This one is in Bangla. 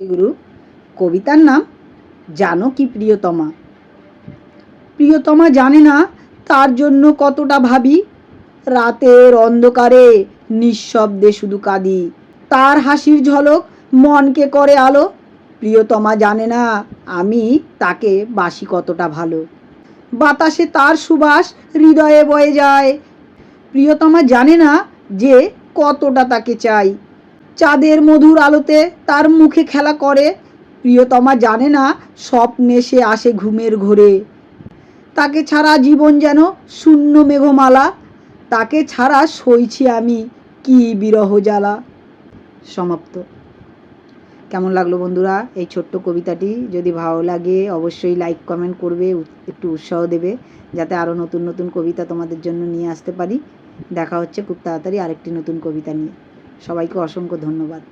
গুরু কবিতার নাম জানো কি প্রিয়তমা। প্রিয়তমা জানে না তার জন্য কতটা ভাবি, রাতের অন্ধকারে নিঃশব্দে শুধু কাঁদি। তার হাসির ঝলক মনকে করে আলো, প্রিয়তমা জানে না আমি তাকে বাসি কতটা ভালো। বাতাসে তার সুবাস হৃদয়ে বয়ে যায়, প্রিয়তমা জানে না যে কতটা তাকে চাই। চাঁদের মধুর আলোতে তার মুখে খেলা করে, প্রিয়তমা জানে না স্বপ্নে সে আসে ঘুমের ঘোরে। তাকে ছাড়া জীবন যেন শূন্য মেঘমালা, তাকে ছাড়া সইছি আমি কি বিরহ জ্বালা। সমাপ্ত। কেমন লাগলো বন্ধুরা এই ছোট্ট কবিতাটি? যদি ভালো লাগে অবশ্যই লাইক কমেন্ট করবে, একটু উৎসাহ দেবে যাতে আরও নতুন নতুন কবিতা তোমাদের জন্য নিয়ে আসতে পারি। দেখা হচ্ছে খুব তাড়াতাড়ি আরেকটি নতুন কবিতা নিয়ে। সবাইকে অসংখ্য ধন্যবাদ।